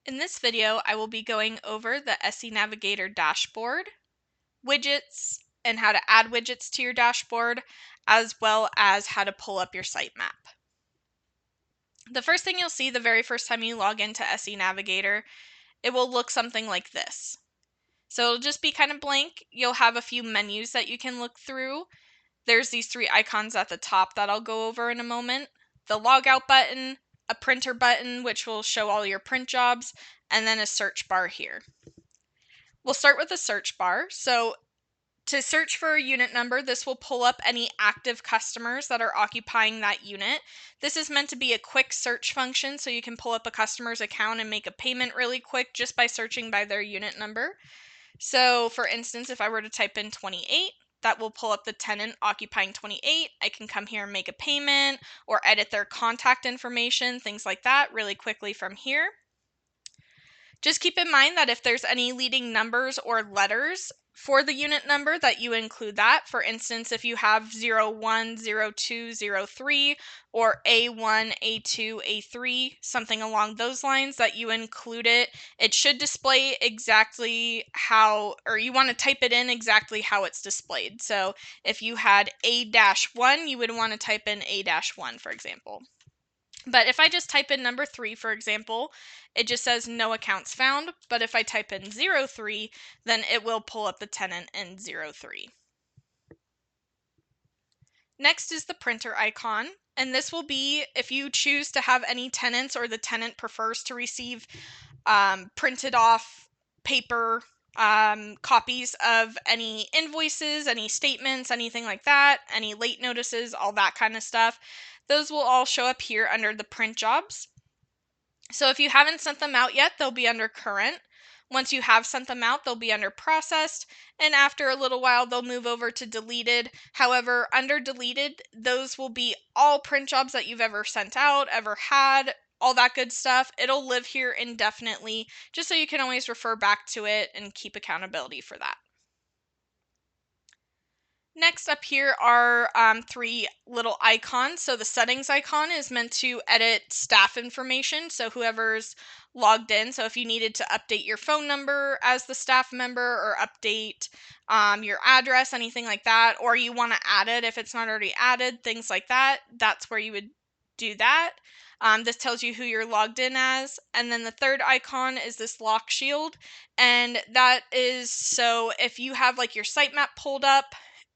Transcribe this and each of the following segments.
In this video, I will be going over the SE Navigator dashboard, widgets, and how to add widgets to your dashboard, as well as how to pull up your sitemap. The first thing you'll see the very first time you log into SE Navigator, it will look something like this. So it'll just be kind of blank. You'll have a few menus that you can look through. There's these three icons at the top that I'll go over in a moment. The logout button, a printer button, which will show all your print jobs, and then a search bar here. We'll start with the search bar. So to search for a unit number, this will pull up any active customers that are occupying that unit. This is meant to be a quick search function, so you can pull up a customer's account and make a payment really quick just by searching by their unit number. So for instance, if I were to type in 28, that will pull up the tenant occupying 28. I can come here and make a payment or edit their contact information, things like that really quickly from here. Just keep in mind that if there's any leading numbers or letters for the unit number, that you include that. For instance, if you have 01, 02, 03, or A1, A2, A3, something along those lines, that you include it. It should display exactly how, or you want to type it in exactly how it's displayed. So if you had A-1, you would want to type in A-1, for example. But if I just type in number 3, for example, it just says no accounts found. But if I type in 03, then it will pull up the tenant in 03. Next is the printer icon. And this will be if you choose to have any tenants or the tenant prefers to receive printed off paper copies of any invoices, any statements, anything like that, any late notices, all that kind of stuff. Those will all show up here under the print jobs. So if you haven't sent them out yet, they'll be under current. Once you have sent them out, they'll be under processed, and after a little while, they'll move over to deleted. However, under deleted, those will be all print jobs that you've ever sent out, ever had, all that good stuff. It'll live here indefinitely, just so you can always refer back to it and keep accountability for that. Next up here are three little icons. So the settings icon is meant to edit staff information. So whoever's logged in. So if you needed to update your phone number as the staff member or update your address, anything like that, or you want to add it if it's not already added, things like that, that's where you would do that. This tells you who you're logged in as. And then the third icon is this lock shield. And that is so if you have like your sitemap pulled up,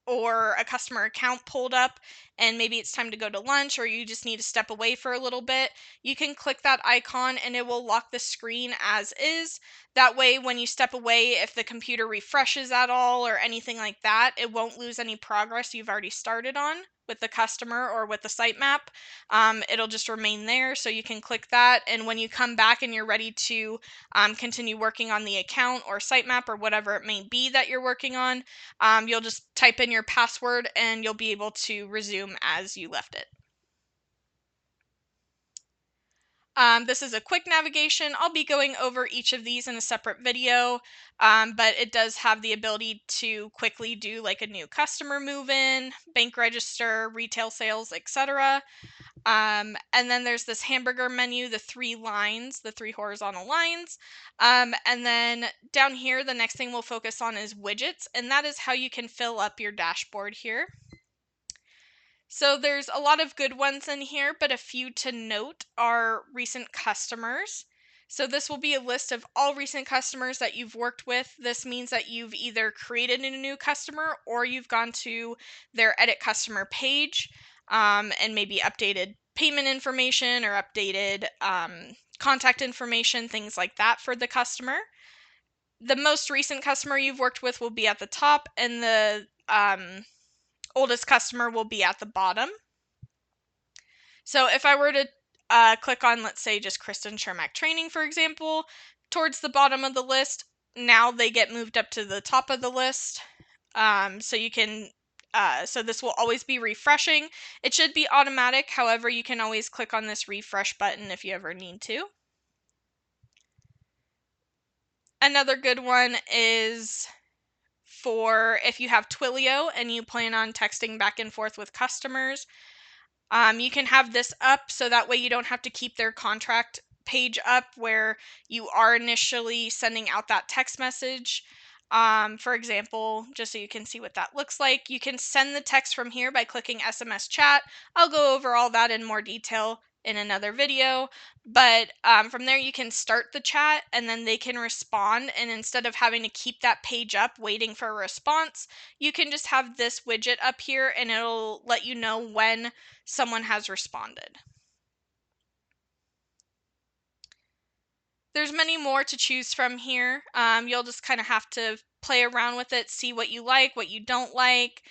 or a customer account pulled up and maybe it's time to go to lunch or you just need to step away for a little bit, you can click that icon and it will lock the screen as is. That way when you step away, if the computer refreshes at all or anything like that, it won't lose any progress you've already started on with the customer or with the sitemap. It'll just remain there, so you can click that, and when you come back and you're ready to continue working on the account or sitemap or whatever it may be that you're working on, you'll just type in your password and you'll be able to resume as you left it. This is a quick navigation. I'll be going over each of these in a separate video, but it does have the ability to quickly do like a new customer move-in, bank register, retail sales, etc. And then there's this hamburger menu, the three lines, the three horizontal lines. And then down here, the next thing we'll focus on is widgets, and that is how you can fill up your dashboard here. So there's a lot of good ones in here, but a few to note are recent customers. So this will be a list of all recent customers that you've worked with. This means that you've either created a new customer or you've gone to their edit customer page and maybe updated payment information or updated contact information, things like that for the customer. The most recent customer you've worked with will be at the top, and the oldest customer will be at the bottom. So if I were to click on, let's say, just Kristen Shermack Training, for example, towards the bottom of the list, now they get moved up to the top of the list. So you can, so this will always be refreshing. It should be automatic. However, you can always click on this refresh button if you ever need to. Another good one is for if you have Twilio and you plan on texting back and forth with customers. You can have this up so that way you don't have to keep their contact page up where you are initially sending out that text message. For example, just so you can see what that looks like, you can send the text from here by clicking SMS chat. I'll go over all that in more detail in another video, but from there you can start the chat and then they can respond, and instead of having to keep that page up waiting for a response, you can just have this widget up here and it'll let you know when someone has responded. There's many more to choose from here. You'll just kind of have to play around with it, see what you like, what you don't like.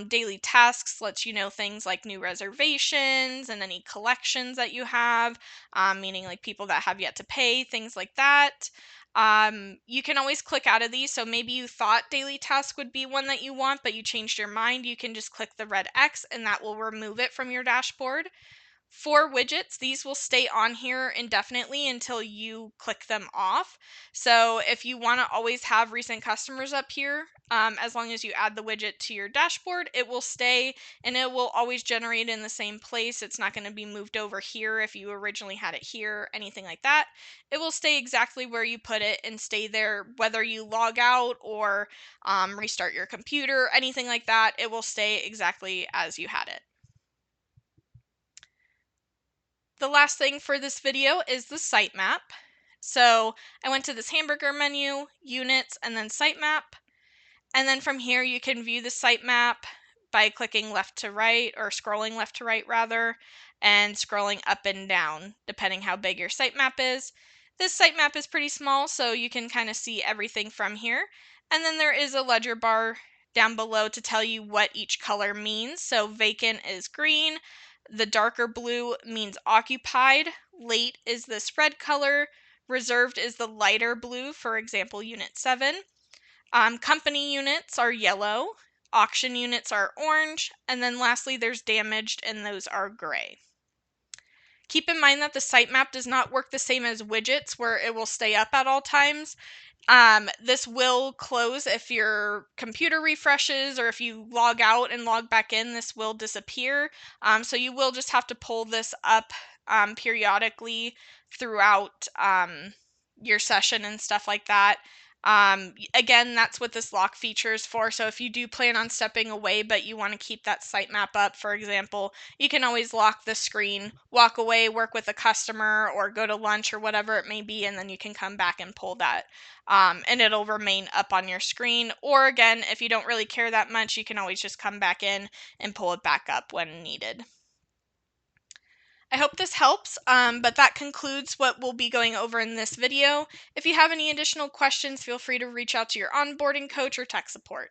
Daily tasks lets you know things like new reservations and any collections that you have, meaning like people that have yet to pay, things like that. You can always click out of these. So maybe you thought daily task would be one that you want, but you changed your mind. You can just click the red X and that will remove it from your dashboard. For widgets, these will stay on here indefinitely until you click them off. So if you want to always have recent customers up here, as long as you add the widget to your dashboard, it will stay and it will always generate in the same place. It's not going to be moved over here if you originally had it here, anything like that. It will stay exactly where you put it and stay there whether you log out or restart your computer, anything like that. It will stay exactly as you had it. The last thing for this video is the sitemap. So I went to this hamburger menu, units, and then sitemap. And then from here you can view the sitemap by clicking left to right, or scrolling left to right rather, and scrolling up and down depending how big your sitemap is. This sitemap is pretty small, so you can kind of see everything from here. And then there is a ledger bar down below to tell you what each color means. So vacant is green, the darker blue means occupied, late is this red color, reserved is the lighter blue, for example, unit 7. Company units are yellow, auction units are orange, and then lastly there's damaged, and those are gray. Keep in mind that the sitemap does not work the same as widgets where it will stay up at all times. This will close if your computer refreshes, or if you log out and log back in, this will disappear. So you will just have to pull this up periodically throughout your session and stuff like that. Again, that's what this lock feature is for. So if you do plan on stepping away, but you want to keep that sitemap up, for example, you can always lock the screen, walk away, work with a customer, or go to lunch or whatever it may be, and then you can come back and pull that. And it'll remain up on your screen. Or again, if you don't really care that much, you can always just come back in and pull it back up when needed. I hope this helps, but that concludes what we'll be going over in this video. If you have any additional questions, feel free to reach out to your onboarding coach or tech support.